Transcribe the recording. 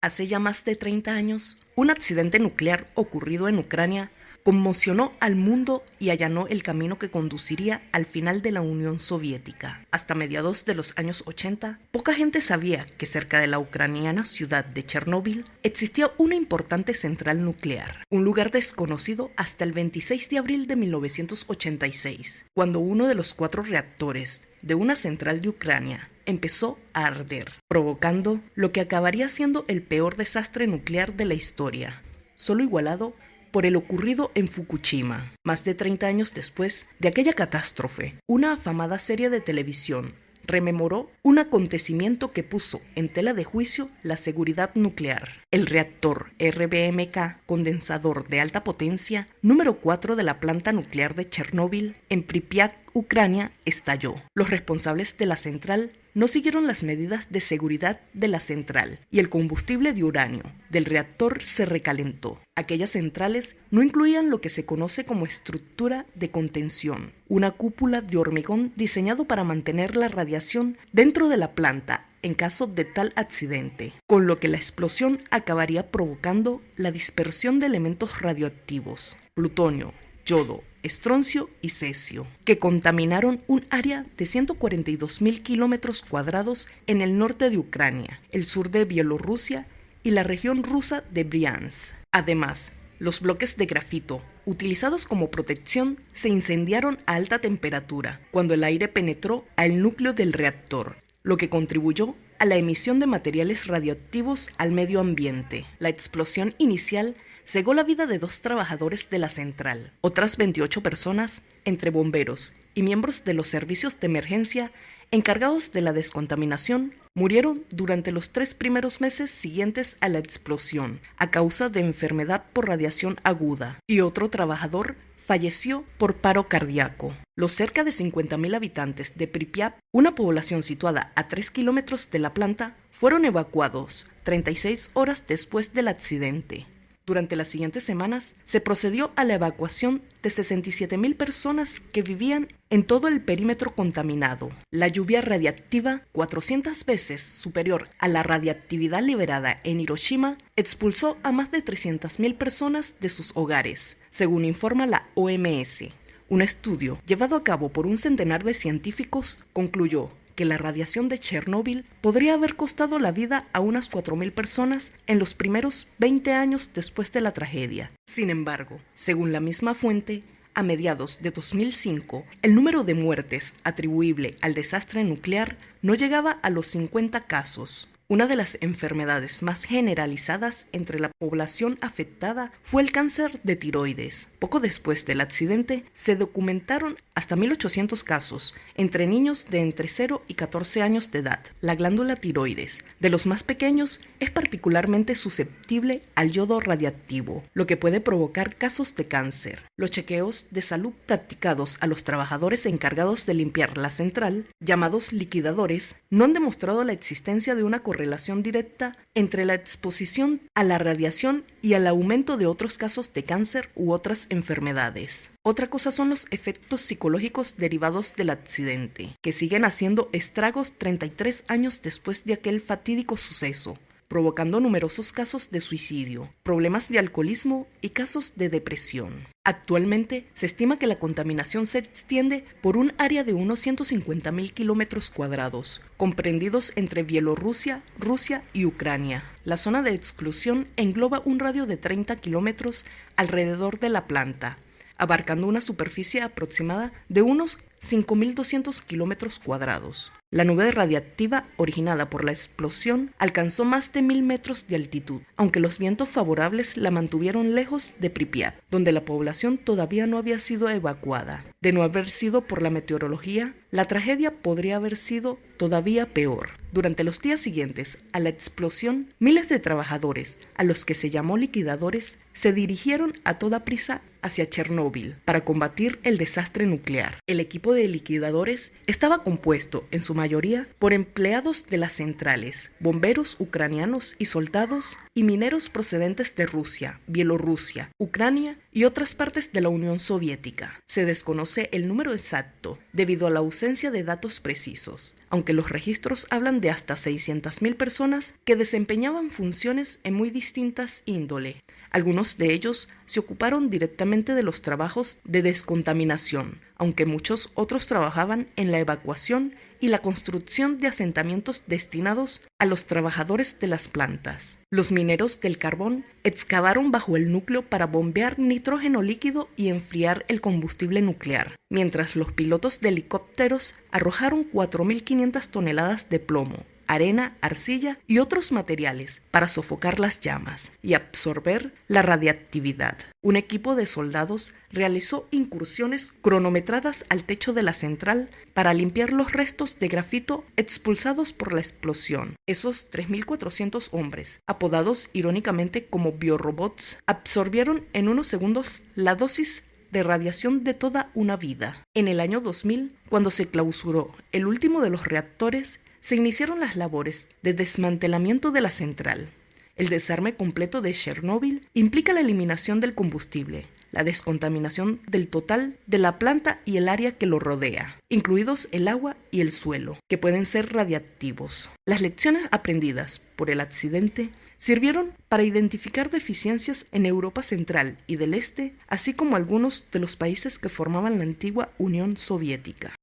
Hace ya más de 30 años, un accidente nuclear ocurrido en Ucrania conmocionó al mundo y allanó el camino que conduciría al final de la Unión Soviética. Hasta mediados de los años 80, poca gente sabía que cerca de la ucraniana ciudad de Chernóbil existía una importante central nuclear, un lugar desconocido hasta el 26 de abril de 1986, cuando uno de los 4 reactores de una central de Ucrania empezó a arder, provocando lo que acabaría siendo el peor desastre nuclear de la historia, solo igualado por el ocurrido en Fukushima. Más de 30 años después de aquella catástrofe, una afamada serie de televisión rememoró un acontecimiento que puso en tela de juicio la seguridad nuclear. El reactor RBMK, condensador de alta potencia, número 4 de la planta nuclear de Chernóbil, en Pripyat, Ucrania, estalló. Los responsables de la central no siguieron las medidas de seguridad de la central y el combustible de uranio del reactor se recalentó. Aquellas centrales no incluían lo que se conoce como estructura de contención, una cúpula de hormigón diseñado para mantener la radiación dentro de la planta en caso de tal accidente, con lo que la explosión acabaría provocando la dispersión de elementos radioactivos, plutonio, yodo, estroncio y cesio, que contaminaron un área de 142.000 kilómetros cuadrados en el norte de Ucrania, el sur de Bielorrusia y la región rusa de Briansk. Además, los bloques de grafito, utilizados como protección, se incendiaron a alta temperatura cuando el aire penetró al núcleo del reactor, lo que contribuyó a la emisión de materiales radioactivos al medio ambiente. La explosión inicial cegó la vida de 2 trabajadores de la central. Otras 28 personas, entre bomberos y miembros de los servicios de emergencia encargados de la descontaminación, murieron durante los 3 primeros meses siguientes a la explosión a causa de enfermedad por radiación aguda, y otro trabajador falleció por paro cardíaco. Los cerca de 50.000 habitantes de Pripyat, una población situada a 3 kilómetros de la planta, fueron evacuados 36 horas después del accidente. Durante las siguientes semanas, se procedió a la evacuación de 67.000 personas que vivían en todo el perímetro contaminado. La lluvia radiactiva, 400 veces superior a la radiactividad liberada en Hiroshima, expulsó a más de 300.000 personas de sus hogares, según informa la OMS. Un estudio llevado a cabo por un centenar de científicos concluyó que la radiación de Chernóbil podría haber costado la vida a unas 4.000 personas en los primeros 20 años después de la tragedia. Sin embargo, según la misma fuente, a mediados de 2005, el número de muertes atribuible al desastre nuclear no llegaba a los 50 casos. Una de las enfermedades más generalizadas entre la población afectada fue el cáncer de tiroides. Poco después del accidente, se documentaron hasta 1.800 casos entre niños de entre 0 y 14 años de edad. La glándula tiroides de los más pequeños es particularmente susceptible al yodo radiactivo, lo que puede provocar casos de cáncer. Los chequeos de salud practicados a los trabajadores encargados de limpiar la central, llamados liquidadores, no han demostrado la existencia de una correlación directa entre la exposición a la radiación y el aumento de otros casos de cáncer u otras enfermedades. Otra cosa son los efectos psicológicos derivados del accidente, que siguen haciendo estragos 33 años después de aquel fatídico suceso, provocando numerosos casos de suicidio, problemas de alcoholismo y casos de depresión. Actualmente se estima que la contaminación se extiende por un área de unos 150.000 kilómetros cuadrados, comprendidos entre Bielorrusia, Rusia y Ucrania. La zona de exclusión engloba un radio de 30 kilómetros alrededor de la planta, abarcando una superficie aproximada de unos 5.200 kilómetros cuadrados. La nube radiactiva originada por la explosión alcanzó más de 1.000 metros de altitud, aunque los vientos favorables la mantuvieron lejos de Pripyat, donde la población todavía no había sido evacuada. De no haber sido por la meteorología, la tragedia podría haber sido todavía peor. Durante los días siguientes a la explosión, miles de trabajadores, a los que se llamó liquidadores, se dirigieron a toda prisa hacia Chernóbil para combatir el desastre nuclear. El equipo de liquidadores estaba compuesto, en su mayoría, por empleados de las centrales, bomberos ucranianos y soldados, y mineros procedentes de Rusia, Bielorrusia, Ucrania y otras partes de la Unión Soviética. Se desconoce el número exacto debido a la ausencia de datos precisos, aunque los registros hablan de hasta 600.000 personas que desempeñaban funciones en muy distintas índole. Algunos de ellos se ocuparon directamente de los trabajos de descontaminación, aunque muchos otros trabajaban en la evacuación y la construcción de asentamientos destinados a los trabajadores de las plantas. Los mineros del carbón excavaron bajo el núcleo para bombear nitrógeno líquido y enfriar el combustible nuclear, mientras los pilotos de helicópteros arrojaron 4.500 toneladas de plomo, arena, arcilla y otros materiales para sofocar las llamas y absorber la radiactividad. Un equipo de soldados realizó incursiones cronometradas al techo de la central para limpiar los restos de grafito expulsados por la explosión. Esos 3.400 hombres, apodados irónicamente como biorobots, absorbieron en unos segundos la dosis de radiación de toda una vida. En el año 2000, cuando se clausuró el último de los reactores, se iniciaron las labores de desmantelamiento de la central. El desarme completo de Chernóbil implica la eliminación del combustible, la descontaminación del total de la planta y el área que lo rodea, incluidos el agua y el suelo, que pueden ser radiactivos. Las lecciones aprendidas por el accidente sirvieron para identificar deficiencias en Europa Central y del Este, así como algunos de los países que formaban la antigua Unión Soviética.